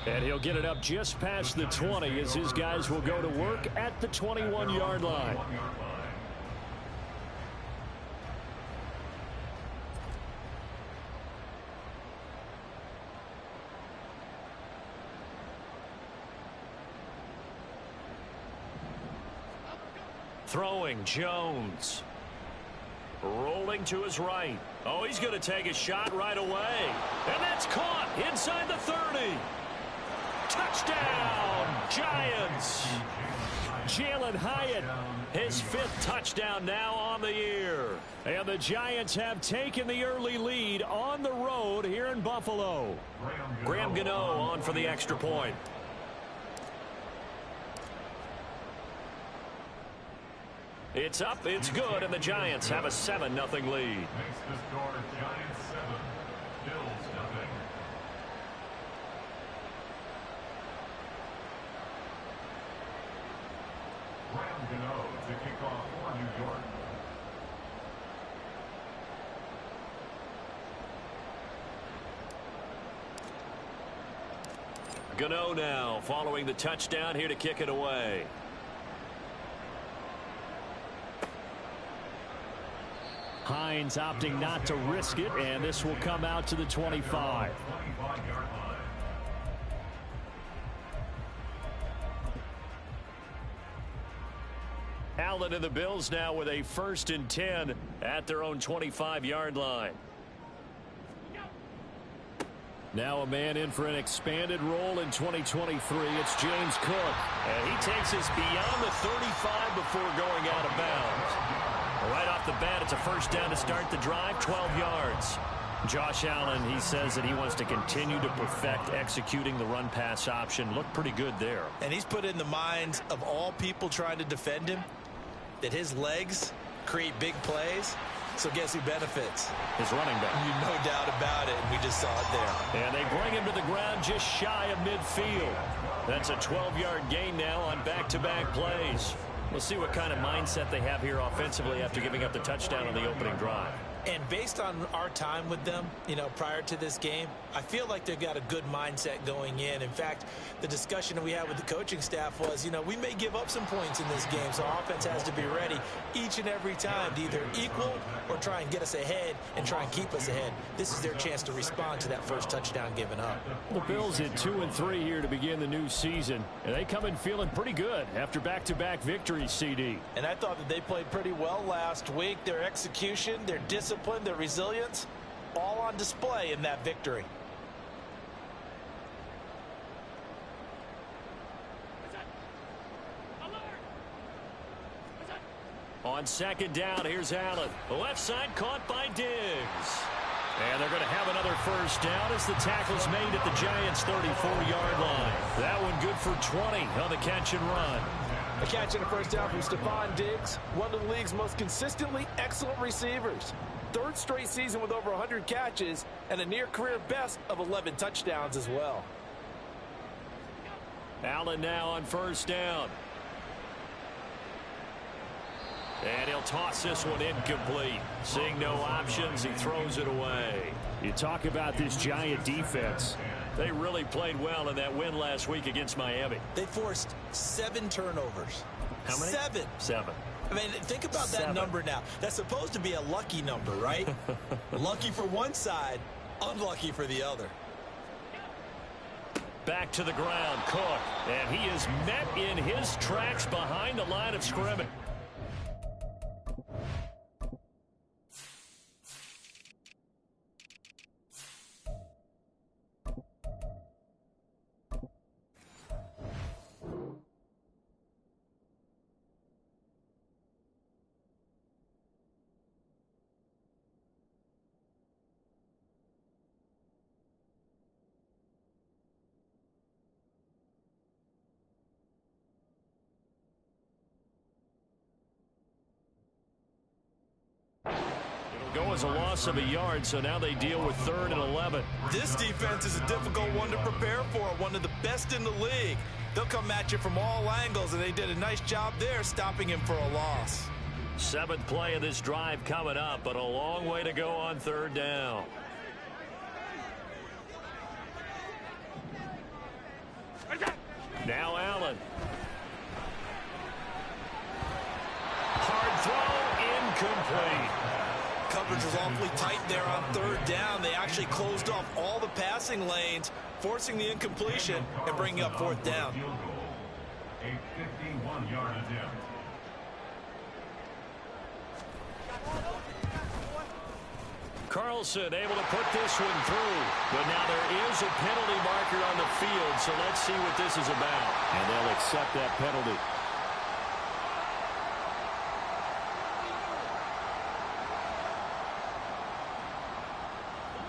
And he'll get it up just past the 20 as his guys will go to work at the 21-yard line. Throwing, Jones. Rolling to his right. Oh, he's going to take a shot right away. And that's caught inside the 30. Touchdown, Giants. Jalen Hyatt, his 5th touchdown now on the year. And the Giants have taken the early lead on the road here in Buffalo. Graham Gano on for the extra point. It's up, it's good, and the Giants have a 7-0 lead. Makes the score Giants 7, Bills 0. Graham Gano to kick off for New York. Gano now following the touchdown here to kick it away. Hines opting not to risk it, and this will come out to the 25. Allen and the Bills now with a 1st and 10 at their own 25-yard line. Now a man in for an expanded role in 2023. It's James Cook. And he takes us beyond the 35 before going out of bounds. Right off the bat, it's a 1st down to start the drive, 12 yards. Josh Allen, he says that he wants to continue to perfect executing the run-pass option. Looked pretty good there. And he's put in the minds of all people trying to defend him that his legs create big plays. So guess who benefits? His running back. No doubt about it, and we just saw it there. And they bring him to the ground just shy of midfield. That's a 12-yard gain now on back-to-back plays. We'll see what kind of mindset they have here offensively after giving up the touchdown on the opening drive. And based on our time with them, prior to this game, I feel like they've got a good mindset going in. In fact, the discussion that we had with the coaching staff was, we may give up some points in this game, so our offense has to be ready each and every time to either equal or try and get us ahead and try and keep us ahead. This is their chance to respond to that first touchdown given up. The Bills at 2-3 here to begin the new season, and they come in feeling pretty good after back-to-back victories, CD. And I thought that they played pretty well last week. Their execution, their discipline, their resilience, all on display in that victory. On 2nd down, here's Allen. The left side caught by Diggs. And they're going to have another 1st down as the tackle's made at the Giants' 34-yard line. That one good for 20 on the catch and run. A catch and a 1st down from Stephon Diggs, one of the league's most consistently excellent receivers. 3rd straight season with over 100 catches and a near-career best of 11 touchdowns as well. Allen now on 1st down. And he'll toss this one incomplete. Seeing no options, he throws it away. You talk about this Giant defense. They really played well in that win last week against Miami. They forced 7 turnovers. How many? 7. I mean, think about that number now. That's supposed to be a lucky number, right? Lucky for one side, unlucky for the other. Back to the ground, Cook. And he is met in his tracks behind the line of scrimmage. Go as a loss of a yard, so now they deal with 3rd and 11. This defense is a difficult one to prepare for, one of the best in the league. They'll come at you from all angles, and they did a nice job there stopping him for a loss. 7th play of this drive coming up, but a long way to go on 3rd down. coverage was awfully tight there on third down. They actually closed off all the passing lanes, forcing the incompletion and bringing up fourth down. A 51-yard attempt. Carlson able to put this one through. But now there is a penalty marker on the field, so let's see what this is about. And they'll accept that penalty.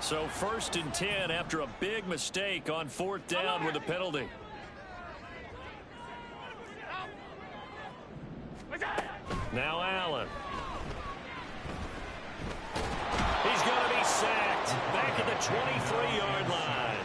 So 1st and 10 after a big mistake on fourth down with a penalty. Now Allen. He's going to be sacked back at the 23-yard line.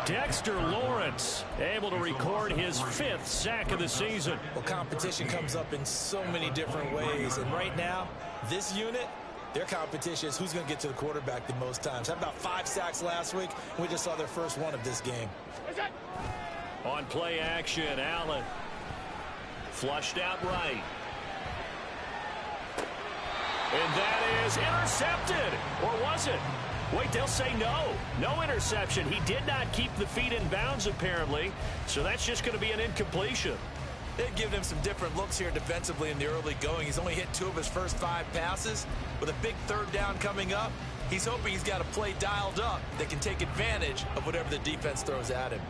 Dexter Lawrence able to record his 5th sack of the season. Well, competition comes up in so many different ways. And right now, this unit, their competition is who's going to get to the quarterback the most times. Had about 5 sacks last week. We just saw their first one of this game. On play action, Allen. Flushed out right. And that is intercepted. Or was it? Wait, they'll say no. No interception. He did not keep the feet in bounds, apparently. So that's just going to be an incompletion. They've given him some different looks here defensively in the early going. He's only hit 2 of his first 5 passes. With a big third down coming up, he's hoping he's got a play dialed up that can take advantage of whatever the defense throws at him.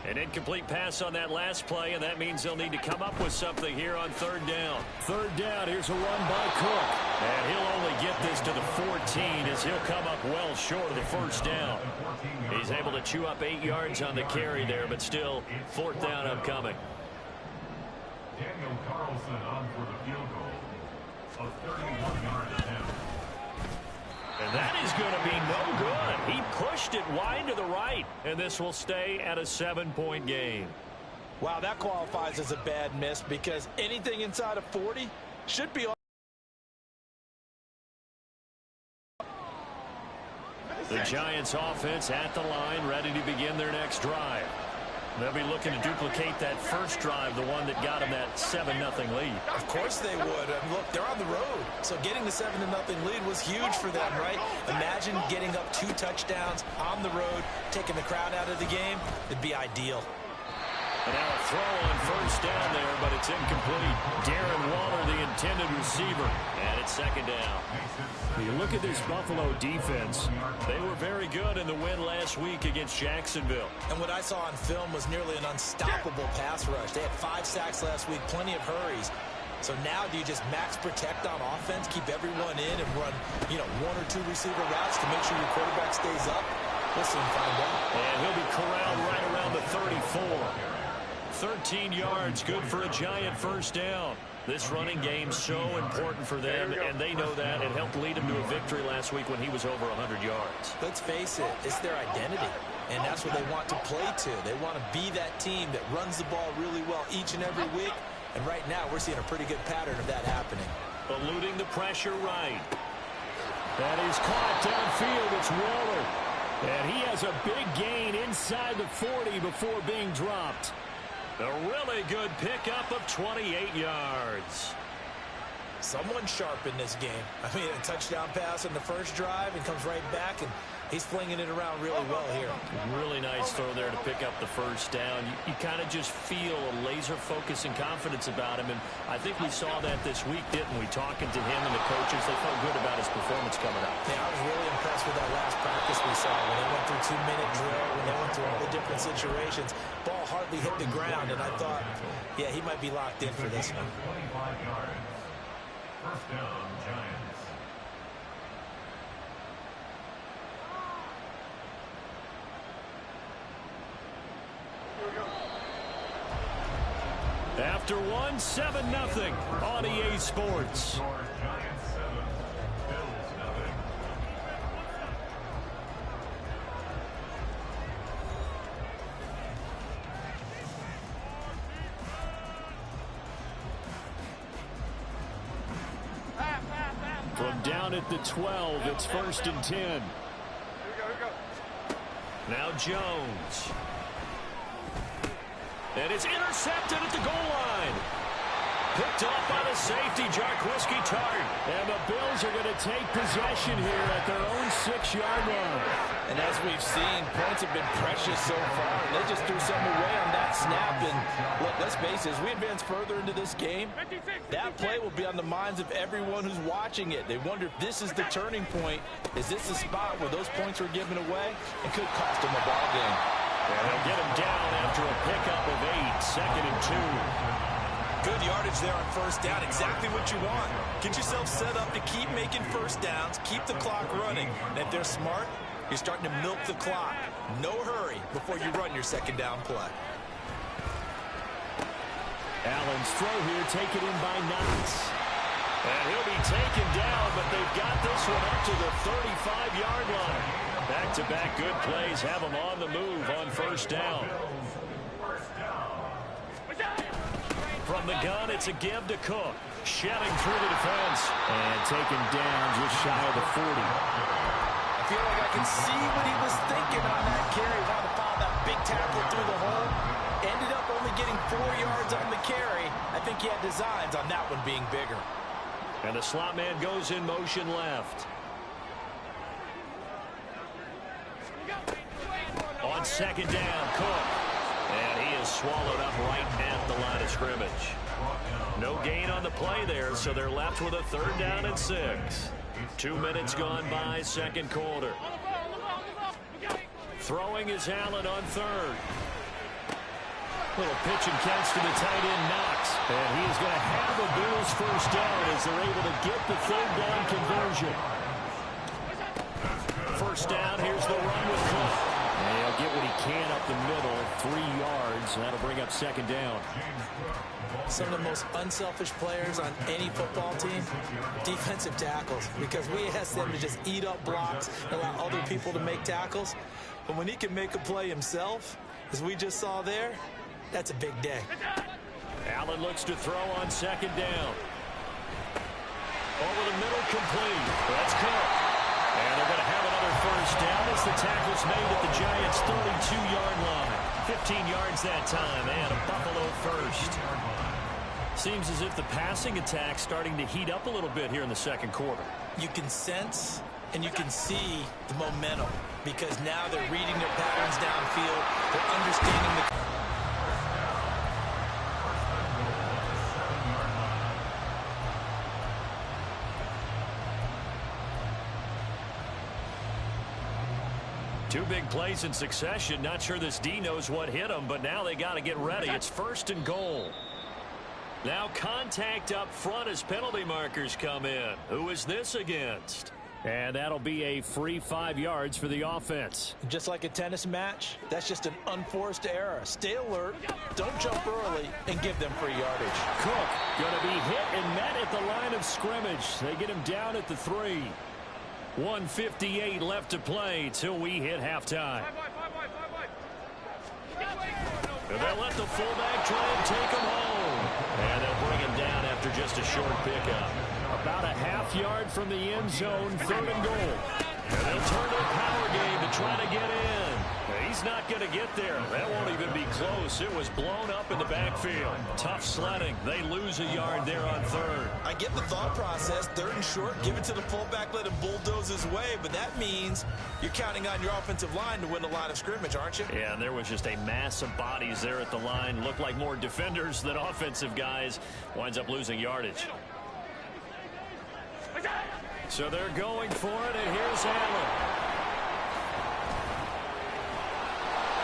An incomplete pass on that last play, and that means they'll need to come up with something here on third down. Third down, here's a run by Cook. And he'll only get this to the 14 as he'll come up well short of the first down. He's able to chew up 8 yards on the carry there, but still, fourth down upcoming. Daniel Carlson on for the field goal. A 31-yard attempt. And that is going to be no good. He pushed it wide to the right, and this will stay at a 7-point game. Wow, that qualifies as a bad miss because anything inside of 40 should be. The Giants offense at the line, ready to begin their next drive. They'll be looking to duplicate that first drive, the one that got them that 7-0 lead. Of course they would. Look, they're on the road. So getting the 7-0 lead was huge for them, right? Imagine getting up 2 touchdowns on the road, taking the crowd out of the game. It'd be ideal. And now a throw on first down there, but it's incomplete. Darren Waller, the intended receiver. And it's second down. You look at this Buffalo defense. They were very good in the win last week against Jacksonville. And what I saw on film was nearly an unstoppable pass rush. They had 5 sacks last week, plenty of hurries. So now do you just max protect on offense, keep everyone in, and run, 1 or 2 receiver routes to make sure your quarterback stays up? We'll soon find out. And he'll be corralled right around the 34. 13 yards, good for a Giant first down. This running game's so important for them, and they know that. It helped lead them to a victory last week when he was over 100 yards. Let's face it, it's their identity, and that's what they want to play to. They want to be that team that runs the ball really well each and every week, and right now we're seeing a pretty good pattern of that happening. Eluding the pressure right. That is caught downfield. It's Waller, and he has a big gain inside the 40 before being dropped. A really good pickup of 28 yards. Someone sharp in this game. I mean, a touchdown pass in the first drive and comes right back, and he's flinging it around really well here. Really nice throw there to pick up the first down. You kind of just feel a laser focus and confidence about him, and I think we saw that this week, didn't we? Talking to him and the coaches, they felt good about his performance coming up. Yeah, I was really impressed with that last practice we saw when they went through 2-minute drill, when they went through all the different situations. Ball hardly hit the ground, and I thought, yeah, he might be locked in for this one. 25 yards. First down, Giants. After one, 7-0 on EA Sports. Score Giants 7, Bills 0. From down at the 12, it's 1st and 10. Now Jones. And it's intercepted at the goal line. Picked off by the safety, Jarquiski Tartt. And the Bills are going to take possession here at their own 6-yard line. And as we've seen, points have been precious so far. They just threw some away on that snap. And look, let's face it, as we advance further into this game, that play will be on the minds of everyone who's watching it. They wonder if this is the turning point. Is this the spot where those points were given away? It could cost them a ball game. And they'll get him down after a pickup of 8, 2nd and 2. Good yardage there on first down. Exactly what you want. Get yourself set up to keep making first downs, keep the clock running. And if they're smart, you're starting to milk the clock. No hurry before you run your second down play. Allen's throw here taken in by Knox. And he'll be taken down, but they've got this one up to the 35-yard line. Back-to-back good plays have them on the move on first down. From the gun, it's a give to Cook. Shedding through the defense. And taken down just shy of the 40. I feel like I can see what he was thinking on that carry. Wanted to follow that big tackle through the hole. Ended up only getting 4 yards on the carry. I think he had designs on that one being bigger. And the slot man goes in motion left. On second down, Cook. And he is swallowed up right at the line of scrimmage. No gain on the play there, so they're left with a 3rd down and 6. 2 minutes gone by, second quarter. Throwing is Allen on 3rd. Little pitch and catch to the tight end, Knox. And he is going to have a Bills first down as they're able to get the 3rd down conversion. First down, here's the run with Cook. And he'll get what he can up the middle, 3 yards. That'll bring up second down. Some of the most unselfish players on any football team, defensive tackles, because we ask them to just eat up blocks and allow other people to make tackles. But when he can make a play himself, as we just saw there, that's a big day. Allen looks to throw on second down. Over the middle, complete. That's Cook. And they're going to have another first down as the tackle's made at the Giants' 32-yard line. 15 yards that time, and a Buffalo first. Seems as if the passing attack's starting to heat up a little bit here in the second quarter. You can sense and you can see the momentum because now they're reading their patterns downfield. They're understanding the... Two big plays in succession. Not sure this D knows what hit them, but now they got to get ready. It's 1st and goal. Now contact up front as penalty markers come in. Who is this against? And that'll be a free 5 yards for the offense. Just like a tennis match, that's just an unforced error. Stay alert, don't jump early, and give them free yardage. Cook going to be hit and met at the line of scrimmage. They get him down at the 3. 1:58 left to play till we hit halftime. And they'll let the fullback try and take him home. And they'll bring him down after just a short pickup. About a half yard from the end zone, 3rd and goal. And they'll turn their power game to try to get in. He's not going to get there. That won't even be close. It was blown up in the backfield. Tough sledding. They lose a yard there on 3rd. I get the thought process. 3rd and short, give it to the fullback, let him bulldoze his way. But that means you're counting on your offensive line to win the line of scrimmage, aren't you? Yeah, and there was just a mass of bodies there at the line. Looked like more defenders than offensive guys. Winds up losing yardage. So they're going for it, and here's Allen.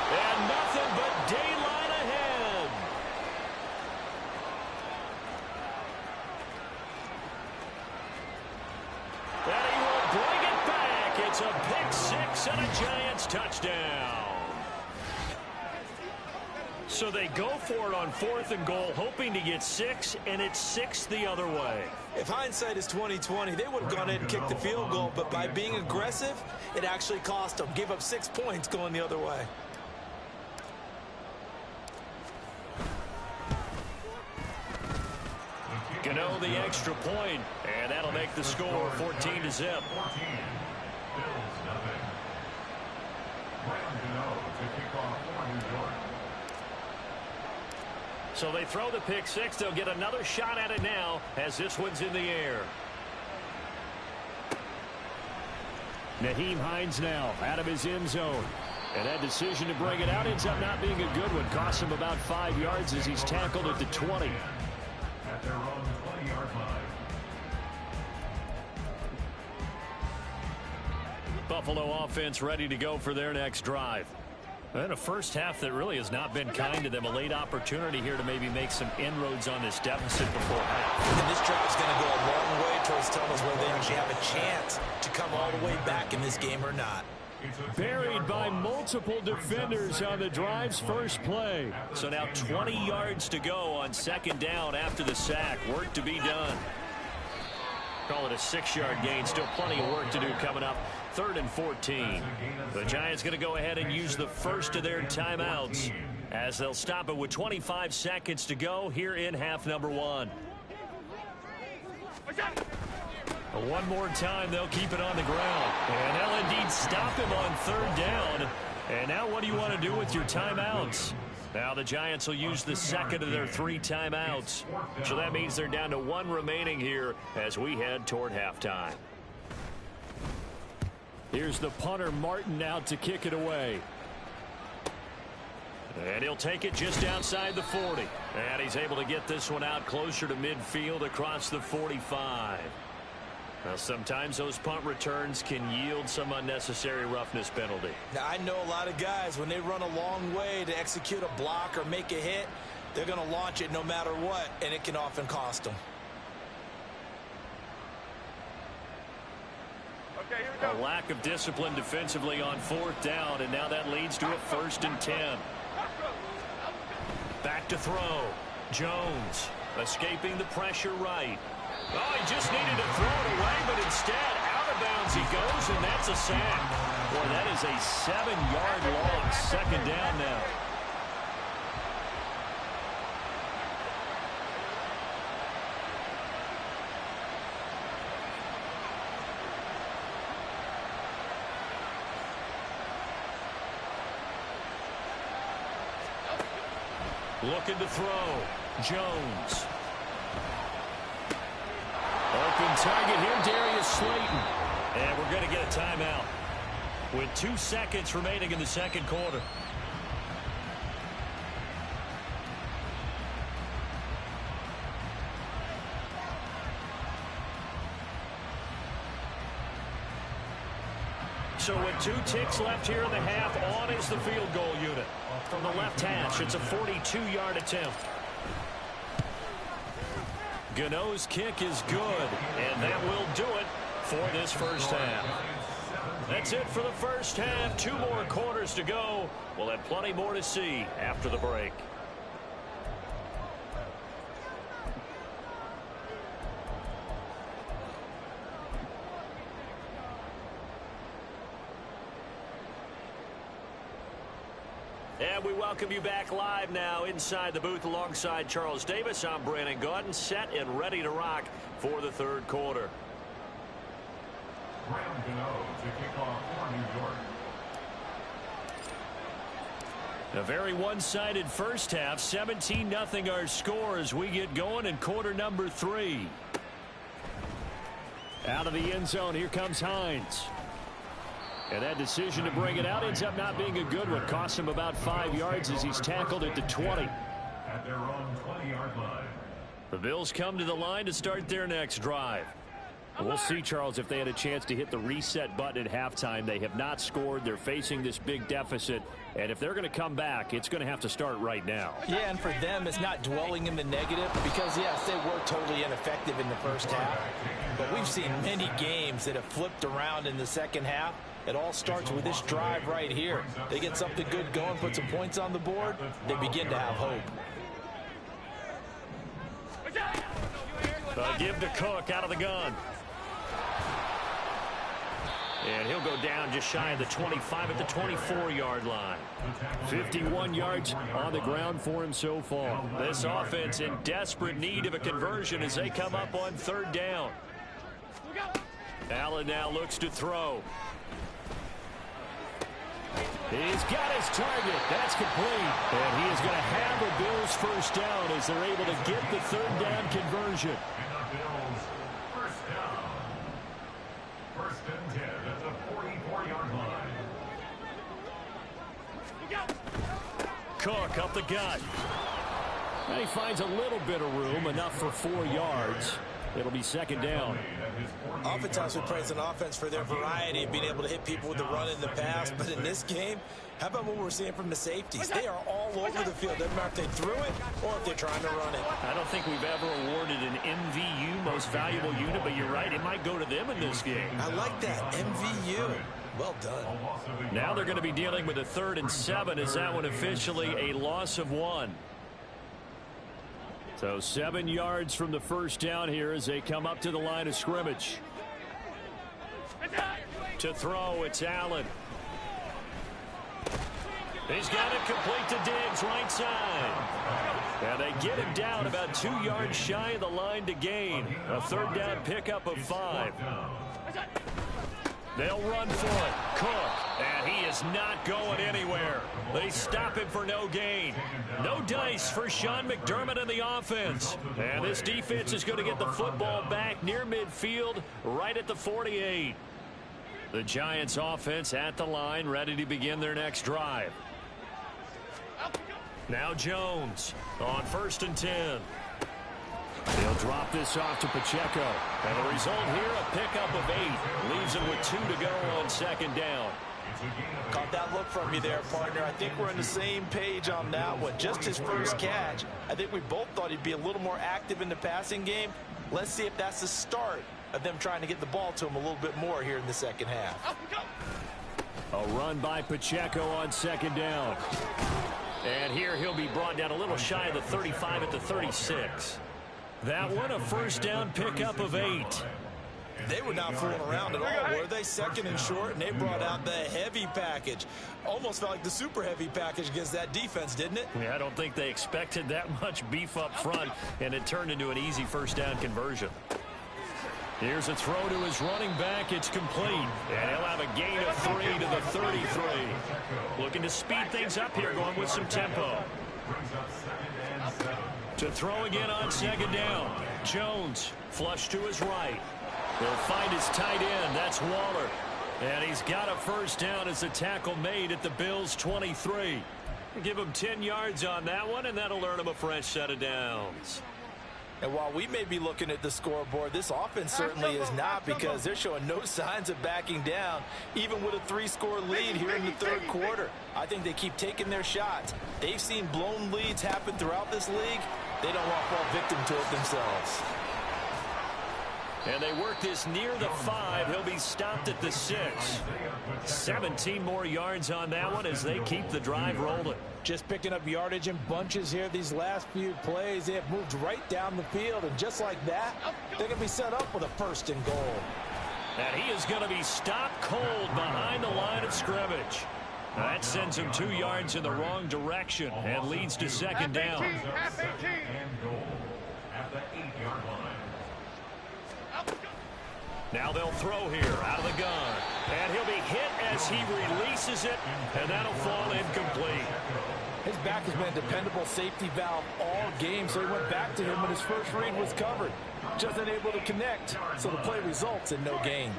And nothing but daylight ahead. And he will bring it back. It's a pick 6 and a Giants touchdown. So they go for it on 4th and goal, hoping to get 6, and it's 6 the other way. If hindsight is 20/20, they would have gone in and kicked the field goal, but by being aggressive, it actually cost them. Give up 6 points going the other way. Gano the extra point, and that'll make the score 14-0. Bills nothing. Graham Gano to kick off for New York. So they throw the pick six. They'll get another shot at it now as this one's in the air. Nyheim Hines now out of his end zone. And that decision to bring it out ends up not being a good one. Costs him about 5 yards as he's tackled at the 20. At their own 20-yard line. Buffalo offense ready to go for their next drive. And a first half that really has not been kind to them. A late opportunity here to maybe make some inroads on this deficit before half. And this drive is going to go a long way towards telling us whether they actually have a chance to come all the way back in this game or not. Buried by multiple defenders on the drive's first play. So now 20 yards to go on second down after the sack. Work to be done. Call it a 6-yard gain. Still plenty of work to do coming up. 3rd and 14. The Giants going to go ahead and use the first of their timeouts as they'll stop it with 25 seconds to go here in half number 1. One more time, they'll keep it on the ground. And they'll indeed stop him on 3rd down. And now what do you want to do with your timeouts? Now the Giants will use the second of their 3 timeouts. So that means they're down to 1 remaining here as we head toward halftime. Here's the punter, Martin, out to kick it away. And he'll take it just outside the 40. And he's able to get this one out closer to midfield across the 45. Now, sometimes those punt returns can yield some unnecessary roughness penalty. Now, I know a lot of guys, when they run a long way to execute a block or make a hit, they're going to launch it no matter what, and it can often cost them. Okay, here we go. A lack of discipline defensively on 4th down, and now that leads to a 1st and 10. Back to throw. Jones escaping the pressure right. Oh, he just needed to throw it away, but instead, out of bounds he goes, and that's a sack. Boy, that is a 7-yard long second down now. Looking to throw. Jones. Open target here, Darius Slayton. And we're going to get a timeout with 2 seconds remaining in the second quarter. So with 2 ticks left here in the half, on is the field goal unit. From the left hash, it's a 42-yard attempt. Gano's kick is good, and that will do it for this first half. That's it for the first half. 2 more quarters to go. We'll have plenty more to see after the break. And we welcome you back live now inside the booth alongside Charles Davis. I'm Brandon Gaudin, set and ready to rock for the 3rd quarter. Graham Gano to kick off for New York. A very one-sided first half. 17-0 our score as we get going in quarter number 3. Out of the end zone, here comes Hines. And that decision to bring it out ends up not being a good one. Costs him about 5 yards as he's tackled at the 20. At their own 20-yard line. The Bills come to the line to start their next drive. We'll see, Charles, if they had a chance to hit the reset button at halftime. They have not scored. They're facing this big deficit. And if they're going to come back, it's going to have to start right now. Yeah, and for them, it's not dwelling in the negative because, yes, they were totally ineffective in the first half. But we've seen many games that have flipped around in the second half. It all starts with this drive right here. They get something good going, put some points on the board, they begin to have hope. Give to Cook out of the gun. And he'll go down just shy of the 25 at the 24-yard line. 51 yards on the ground for him so far. This offense in desperate need of a conversion as they come up on 3rd down. Allen now looks to throw. He's got his target. That's complete. And he is going to have a Bills first down as they're able to get the third down conversion. And the Bills, first down. First and 10 at the 44-yard line. Cook up the gut. And he finds a little bit of room, enough for 4 yards. It'll be second down. Oftentimes we praise an offense for their variety of being able to hit people with the run and the pass. But in this game, how about what we're seeing from the safeties? They are all over the field. Doesn't matter if they threw it or if they're trying to run it. I don't think we've ever awarded an MVU, most valuable unit, but you're right, it might go to them in this game. I like that, MVU. Well done. Now they're going to be dealing with a 3rd and 7 as that one officially a loss of 1. So 7 yards from the first down here as they come up to the line of scrimmage. To throw, it's Allen. He's got it complete to Diggs, right side. And they get him down about 2 yards shy of the line to gain. A 3rd down pickup of 5. They'll run for it. Cook. And he is not going anywhere. They stop him for no gain. No dice for Sean McDermott and the offense. And this defense is going to get the football back near midfield, right at the 48. The Giants offense at the line, ready to begin their next drive. Now Jones on 1st and 10. He'll drop this off to Pacheco. And the result here, a pickup of 8. Leaves him with 2 to go on second down. Caught that look from you there, partner. I think we're on the same page on that one. Just his first catch. I think we both thought he'd be a little more active in the passing game. Let's see if that's the start of them trying to get the ball to him a little bit more here in the second half. A run by Pacheco on second down. And here he'll be brought down a little shy of the 35 at the 36. That one a first down pickup of 8. They were not fooling around at all, were they? 2nd and short, and they brought out the heavy package. Almost felt like the super heavy package against that defense, didn't it? Yeah, I don't think they expected that much beef up front, and it turned into an easy first down conversion. Here's a throw to his running back. It's complete, and he'll have a gain of 3 to the 33. Looking to speed things up here, going with some tempo. To throw again on second down. Jones, flush to his right. He'll find his tight end. That's Waller. And he's got a first down as the tackle made at the Bills' 23. Give him 10 yards on that one, and that'll earn him a fresh set of downs. And while we may be looking at the scoreboard, this offense certainly is not, because they're showing no signs of backing down, even with a 3-score lead here in the 3rd quarter. I think they keep taking their shots. They've seen blown leads happen throughout this league. They don't want to fall victim to it themselves. And they work this near the 5. He'll be stopped at the 6. 17 more yards on that one as they keep the drive rolling. Just picking up yardage in bunches here these last few plays. They have moved right down the field, and just like that, they're going to be set up with a 1st and goal. And he is going to be stopped cold behind the line of scrimmage. That sends him 2 yards in the wrong direction and leads to second down. Second and goal at the 8-yard line. Now they'll throw here out of the gun. And he'll be hit as he releases it, and that'll fall incomplete. His back has been a dependable safety valve all game, so he went back to him when his first read was covered. Just unable to connect, so the play results in no gain.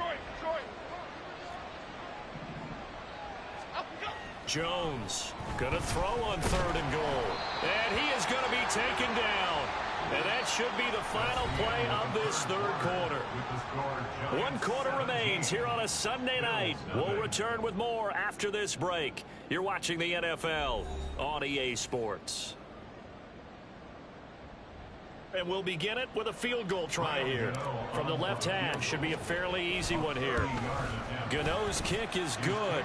Jones going to throw on 3rd and goal. And he is going to be taken down. And that should be the final play of this 3rd quarter. 1 quarter remains here on a Sunday night. We'll return with more after this break. You're watching the NFL on EA Sports. And we'll begin it with a field goal try here. From the left hash, should be a fairly easy one here. Gano's kick is good.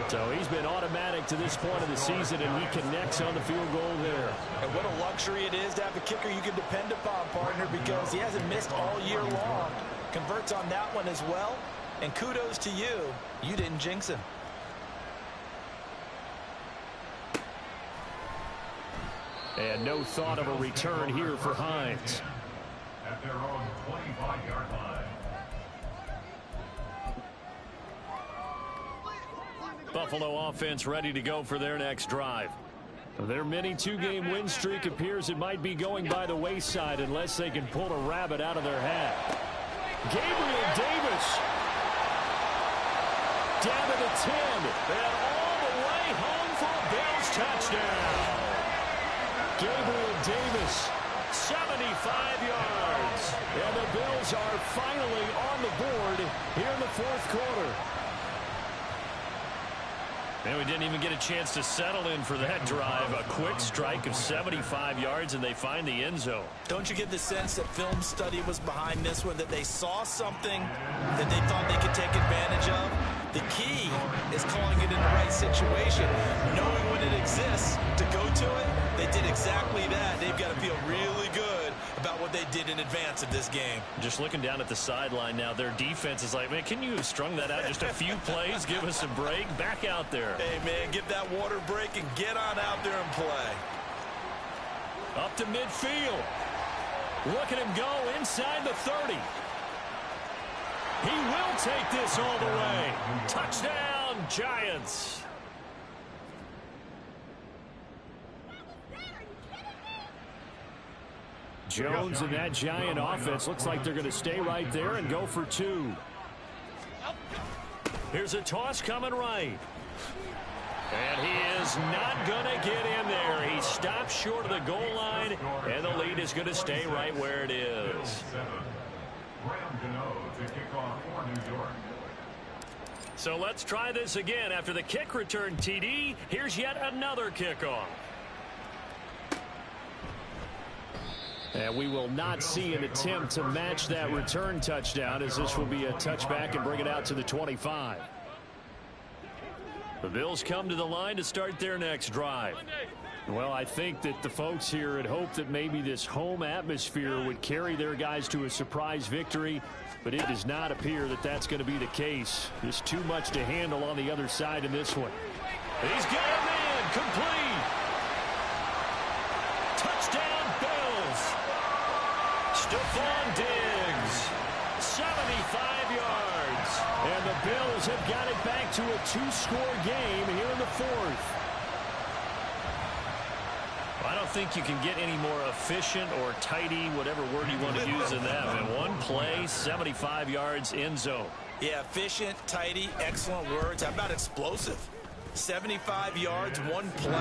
So he's been automatic to this point of the season, and he connects on the field goal there. And what a luxury it is to have a kicker you can depend upon, partner, because he hasn't missed all year long. Converts on that one as well. And kudos to you. You didn't jinx him. And no thought of a return here for Hines. At their own 25-yard line. Buffalo offense ready to go for their next drive. Their mini two-game win streak appears it might be going by the wayside unless they can pull a rabbit out of their hat. Gabriel Davis down to the 10 and all the way home for a Bills touchdown. Gabriel Davis, 75 yards. And the Bills are finally on the board here in the fourth quarter. And we didn't even get a chance to settle in for that drive. A quick strike of 75 yards, and they find the end zone. Don't you get the sense that film study was behind this one, that they saw something that they thought they could take advantage of? The key is calling it in the right situation, knowing when it exists to go to it. They did exactly that. They've got to feel really good about what they did in advance of this game. Just looking down at the sideline now, their defense is like, man, can you have strung that out just a few plays? Give us a break. Back out there. Hey, man, give that water break and get on out there and play. Up to midfield. Look at him go inside the 30. He will take this all the way. Touchdown, Giants. Jones and that Giant offense looks like they're going to stay right there and go for two. Here's a toss coming right. And he is not going to get in there. He stops short of the goal line, and the lead is going to stay right where it is. So let's try this again. After the kick return TD, here's yet another kickoff. And we will not see an attempt to match that return touchdown, as this will be a touchback and bring it out to the 25. The Bills come to the line to start their next drive. Well, I think that the folks here had hoped that maybe this home atmosphere would carry their guys to a surprise victory, but it does not appear that that's going to be the case. There's too much to handle on the other side in this one. He's got a man complete. Touchdown, Bills. Stephon Diggs, 75 yards. And the Bills have got it back to a two-score game here in the fourth. I don't think you can get any more efficient or tidy, whatever word you want to use in that. In one play, 75 yards, end zone. Yeah, efficient, tidy, excellent words. How about explosive? 75 yards, one play.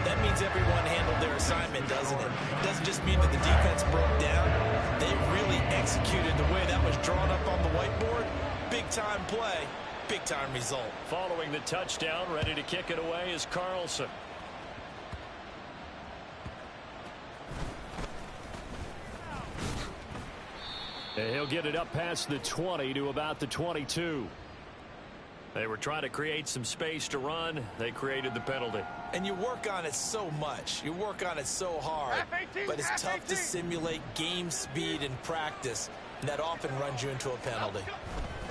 That means everyone handled their assignment, doesn't it? It doesn't just mean that the defense broke down. They really executed the way that was drawn up on the whiteboard. Big-time play, big-time result. Following the touchdown, ready to kick it away is Carlson. And he'll get it up past the 20 to about the 22. They were trying to create some space to run. They created the penalty. And you work on it so much. You work on it so hard. But it's tough to simulate game speed in practice. And that often runs you into a penalty.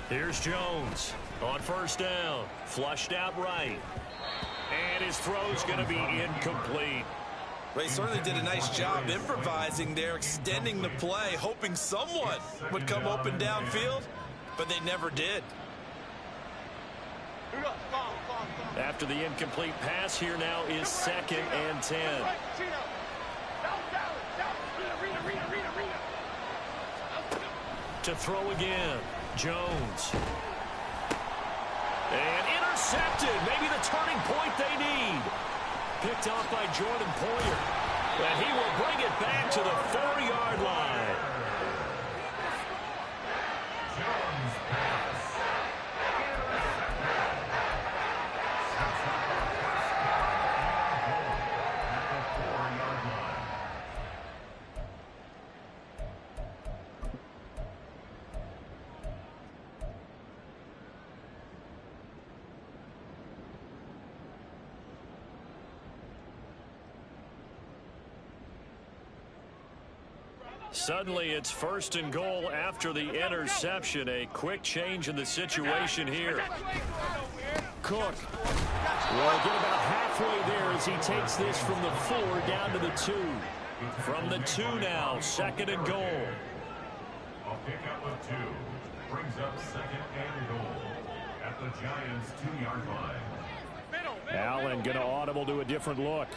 Here's Jones on first down. Flushed out right. And his throw's going to be incomplete. Ray certainly did a nice job improvising there, extending the play, hoping someone would come open downfield, but they never did. After the incomplete pass, here now is 2nd and 10. To throw again, Jones. And intercepted, maybe the turning point they need. Picked off by Jordan Poyer. And he will bring it back to the 4-yard line. Suddenly it's 1st and goal after the interception. A quick change in the situation here. Cook will get about halfway there as he takes this from the 4 down to the 2. From the 2 now, 2nd and goal. A pickup of 2 brings up 2nd and goal at the Giants' 2-yard line. Allen going to audible to a different look.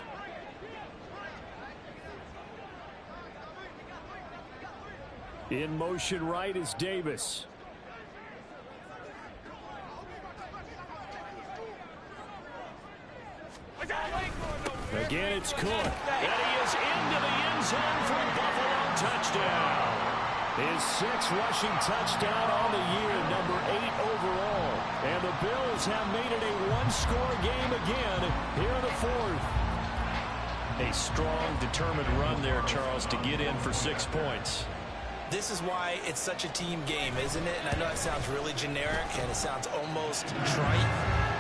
In motion right is Davis. Again, it's Cook. And he is into the end zone for a Buffalo touchdown. His sixth rushing touchdown on the year, number 8 overall. And the Bills have made it a one-score game again here in the fourth. A strong, determined run there, Charles, to get in for 6 points. This is why it's such a team game, isn't it? And I know it sounds really generic and it sounds almost trite,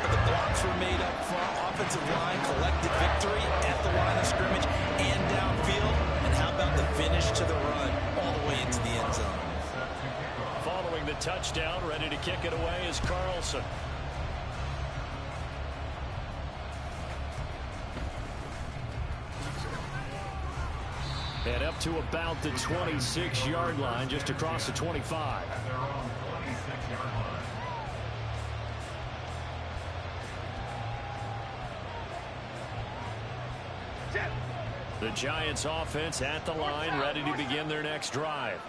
but the blocks were made up front. Offensive line collected victory at the line of scrimmage and downfield. And how about the finish to the run all the way into the end zone? Following the touchdown, ready to kick it away is Carlson. And up to about the 26-yard line, just across the 25. At their own 26-yard line. The Giants offense at the line, ready to begin their next drive.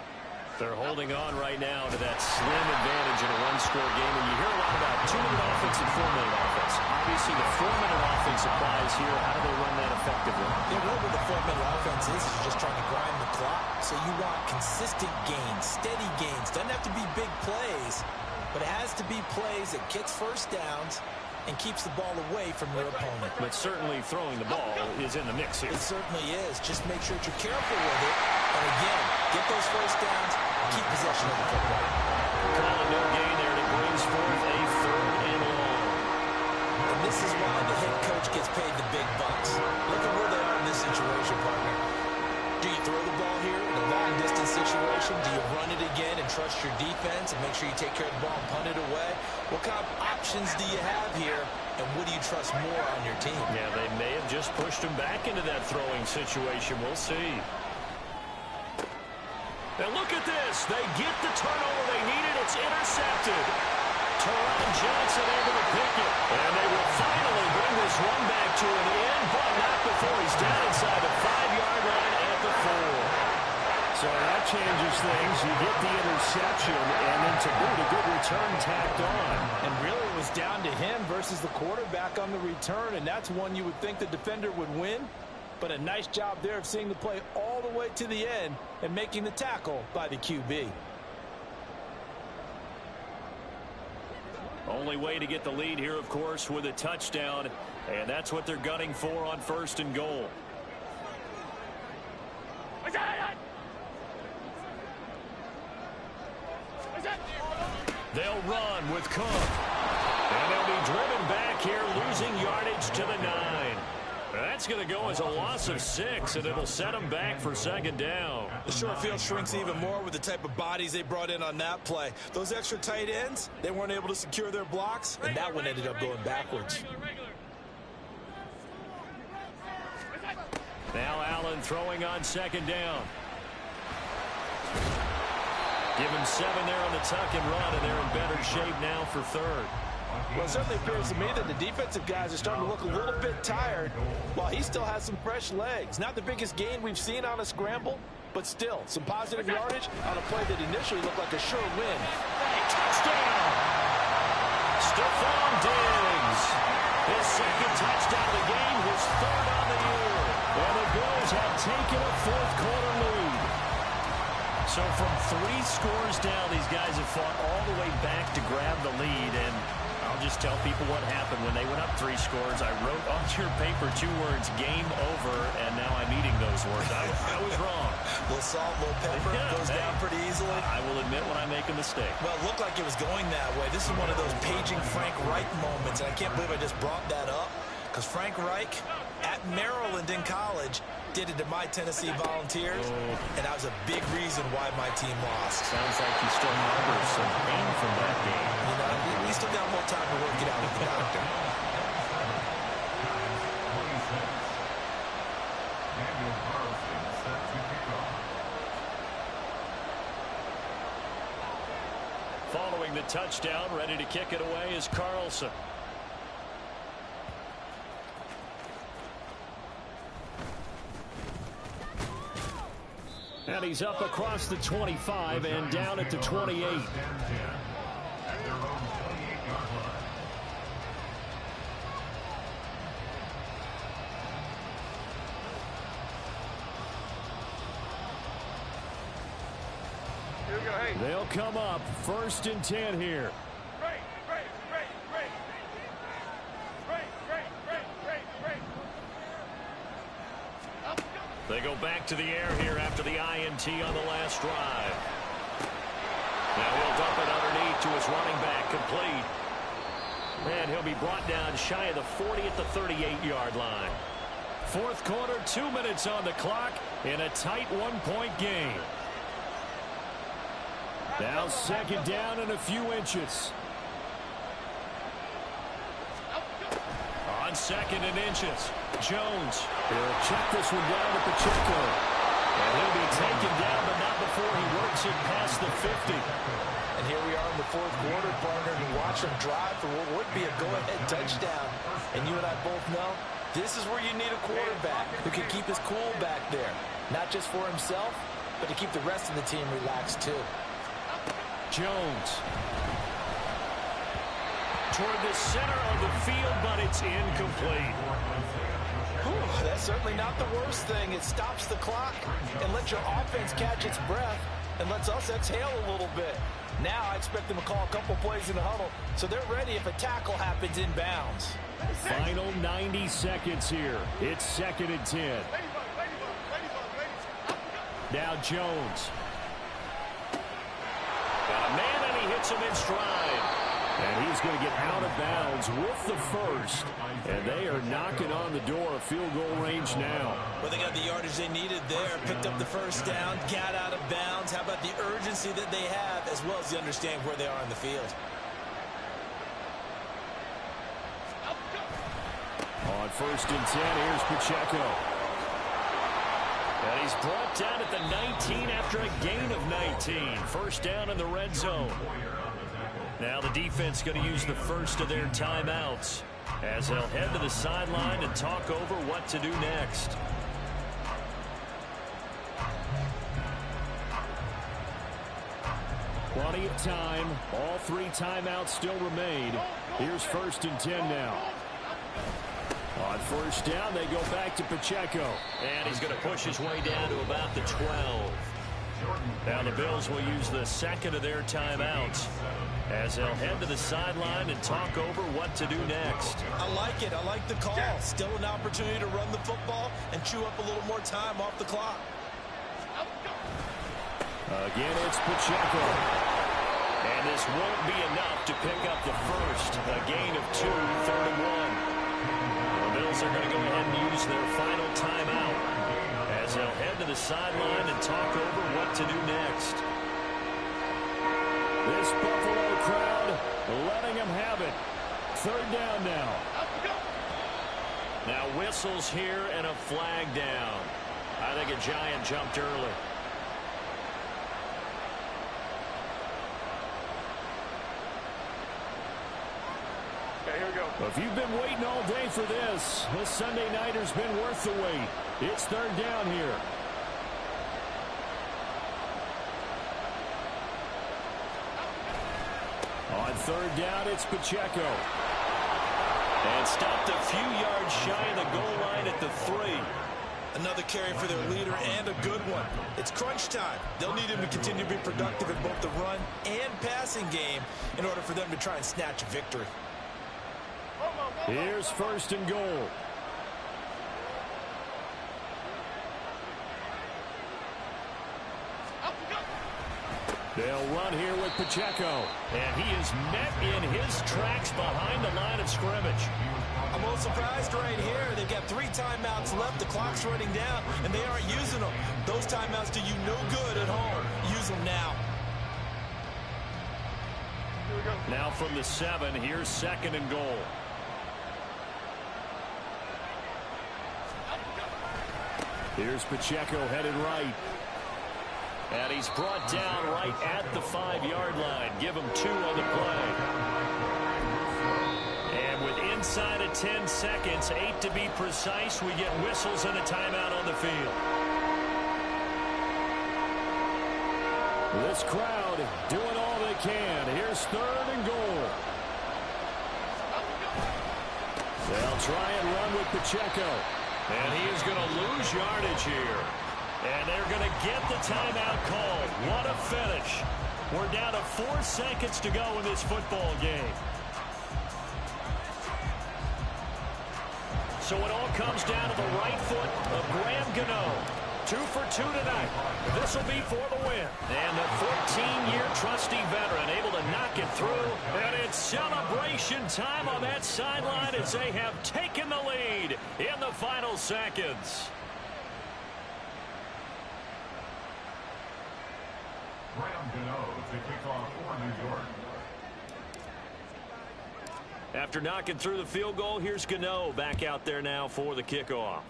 They're holding on right now to that slim advantage in a one-score game. And you hear a lot about 2-minute offense and 4-minute offense. Obviously, the 4-minute offense applies here. How do they run that effectively? Yeah, really the 4-minute offense is just trying to grind the clock. So you want consistent gains, steady gains. Doesn't have to be big plays, but it has to be plays that gets first downs and keeps the ball away from your opponent. But certainly throwing the ball is in the mix here. It certainly is. Just make sure that you're careful with it. And again, get those first downs, keep possession of the football. Calling no gain there, and it brings forth a 3rd and long. And this is why the head coach gets paid the big bucks. Look at where they are in this situation, partner. Do you throw the ball here in a long-distance situation? Do you run it again and trust your defense and make sure you take care of the ball and punt it away? What kind of options do you have here, and what do you trust more on your team? Yeah, they may have just pushed him back into that throwing situation. We'll see. And look at this. They get the turnover they needed. It's intercepted. Teron Johnson able to pick it. And they will finally bring this one back to an end, but not before he's down inside the 5-yard line at the 4. So that changes things. You get the interception, and then to boot, a good return tacked on. And really it was down to him versus the quarterback on the return, and that's one you would think the defender would win. But a nice job there of seeing the play all the way to the end and making the tackle by the QB. Only way to get the lead here, of course, with a touchdown. And that's what they're gunning for on 1st and goal. They'll run with Cook. And they'll be driven back here, losing yardage to the 9. That's going to go as a loss of 6, and it'll set them back for 2nd down. The short field shrinks even more with the type of bodies they brought in on that play. Those extra tight ends, they weren't able to secure their blocks, and that one ended up going backwards. Now Allen throwing on 2nd down. Give him 7 there on the tuck and run, and they're in better shape now for 3rd. Well, it certainly appears to me that the defensive guys are starting to look a little bit tired while he still has some fresh legs. Not the biggest gain we've seen on a scramble, but still some positive yardage on a play that initially looked like a sure win. Touchdown! Stephon Diggs. His 2nd touchdown of the game, his 3rd on the year. And the Bills have taken a 4th-quarter lead. So from 3 scores down, these guys have fought all the way back to grab the lead. And I'll just tell people what happened when they went up 3 scores. I wrote on your paper 2 words, game over, and now I'm eating those words. I was wrong. A little salt, a little pepper, goes down pretty easily. I will admit when I make a mistake. Well, it looked like it was going that way. This is one of those paging Frank Reich moments, and I can't believe I just brought that up, because Frank Reich at Maryland in college did it to my Tennessee Volunteers, and that was a big reason why my team lost. Sounds like you still remember some pain from that game. You know, we still got a little time to work it out with the doctor. Daniel Carlson set to kick off. Following the touchdown, ready to kick it away is Carlson. And he's up across the 25 and down at the 28. At their own 28-yard line. They'll come up 1st and 10 here. They go back to the air here after the INT on the last drive. Now he'll dump it underneath to his running back, complete. And he'll be brought down shy of the 40 at the 38-yard line. 4th quarter, 2 minutes on the clock in a tight 1-point game. Now 2nd down and a few inches. On 2nd and inches, Jones. He'll check this one down to Pacheco. And he'll be taken down, but not before he works it past the 50. And here we are in the 4th quarter, partner, and watch him drive for what would be a go-ahead touchdown. And you and I both know this is where you need a quarterback who can keep his cool back there. Not just for himself, but to keep the rest of the team relaxed too. Jones. Toward the center of the field, but it's incomplete. Whew, that's certainly not the worst thing. It stops the clock and lets your offense catch its breath and lets us exhale a little bit. Now I expect them to call a couple plays in the huddle so they're ready if a tackle happens inbounds. Final 90 seconds here. It's 2nd and 10. Now Jones. Got a man and he hits him in stride. And he's going to get out of bounds with the first. And they are knocking on the door of field goal range now. Well, they got the yardage they needed there, picked up the first down, got out of bounds. How about the urgency that they have, as well as the understanding where they are in the field? On 1st and 10, here's Pacheco. And he's brought down at the 19 after a gain of 19. First down in the red zone. Now the defense going to use the first of their timeouts as they'll head to the sideline and talk over what to do next. Plenty of time. All 3 timeouts still remain. Here's 1st and 10 now. On 1st down, they go back to Pacheco. And he's going to push his way down to about the 12. Now the Bills will use the 2nd of their timeouts as they'll head to the sideline and talk over what to do next. I like it. I like the call. Still an opportunity to run the football and chew up a little more time off the clock. Again, it's Pacheco. And this won't be enough to pick up the first. A gain of 2, 3rd and 1. The Bills are going to go ahead and use their final timeout as they'll head to the sideline and talk over what to do next. This Buffalo crowd letting them have it. 3rd down now. Now whistles here and a flag down. I think a Giant jumped early. Okay, here we go. If you've been waiting all day for this Sunday nighter's been worth the wait. It's 3rd down here. On 3rd down, it's Pacheco. And stopped a few yards shy of the goal line at the 3. Another carry for their leader and a good one. It's crunch time. They'll need him to continue to be productive in both the run and passing game in order for them to try and snatch a victory. Here's 1st and goal. They'll run here with Pacheco. And he is met in his tracks behind the line of scrimmage. I'm a little surprised right here. They've got 3 timeouts left. The clock's running down, and they aren't using them. Those timeouts do you no good at home. Use them now. Now from the 7, here's 2nd and goal. Here's Pacheco headed right. And he's brought down right at the 5-yard line. Give him 2 on the play. And with inside of 10 seconds, 8 to be precise, we get whistles and a timeout on the field. This crowd doing all they can. Here's 3rd and goal. They'll try and run with Pacheco. And he is going to lose yardage here. And they're going to get the timeout called. What a finish. We're down to 4 seconds to go in this football game. So it all comes down to the right foot of Graham Gano. 2 for 2 tonight. This will be for the win. And the 14-year trusty veteran able to knock it through. And it's celebration time on that sideline as they have taken the lead in the final seconds. Graham Gano to kick off for New York. After knocking through the field goal, here's Gano back out there now for the kickoff.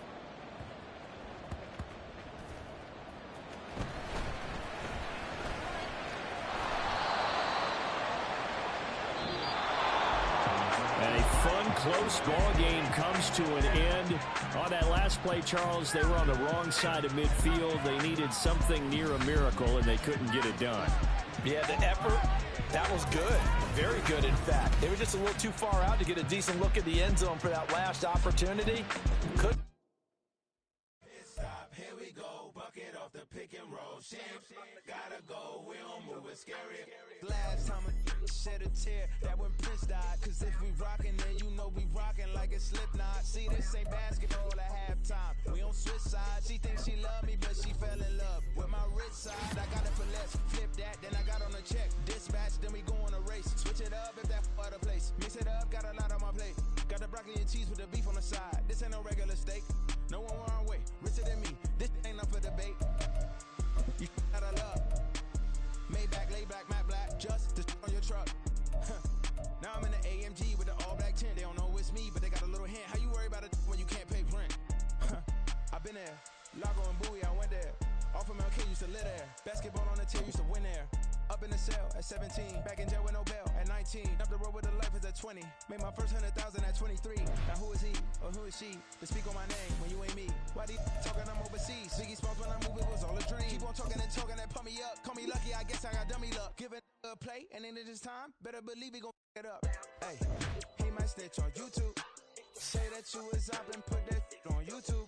And a fun, close ball game comes to an end. On that last play, Charles, they were on the wrong side of midfield. They needed something near a miracle, and they couldn't get it done. Yeah, the effort, that was good. Very good, in fact. They were just a little too far out to get a decent look at the end zone for that last opportunity. Could. Stop, here we go. Bucket off the pick and roll. Champs, gotta go. We don't move it scary. Last time I shed a tear, that when Prince died. Cause if we rockin', then you know we rockin' like a Slipknot. See, this ain't basketball at halftime. We on switch sides. She thinks she love me, but she fell in love with my rich side. I got it for less. Flip that, then I got on a check. Dispatch, then we go on a race. Switch it up if that other place. Mix it up, got a lot on my plate. Got the broccoli and cheese with the beef on the side. This ain't no regular steak. No one wrong way. Richer than me. This ain't up for debate. You out of love. Maybach, lay black, matte black. Just to on your truck. Now I'm in the AMG with the all black tint. They don't know it's me, but they got a little hint. How you worry about it when you can't pay rent? I've been there. Lago and Bowie, I went there. Off of MLK, used to live there. Basketball on the tier, used to win there. Up in the cell at 17. Back in jail with no bail at 19. Up the road with the life is at 20. Made my first 100,000 at 23. Now who is he or who is she to speak on my name when you ain't me? Why they talking I'm overseas? Biggie Smalls when I move, it was all a dream. Keep on talking and talking and pump me up. Call me lucky, I guess I got dummy luck. Give it a play and then it's time. Better believe we gon' it up. Hey, he might snitch on YouTube. Say that you was up and put that on YouTube.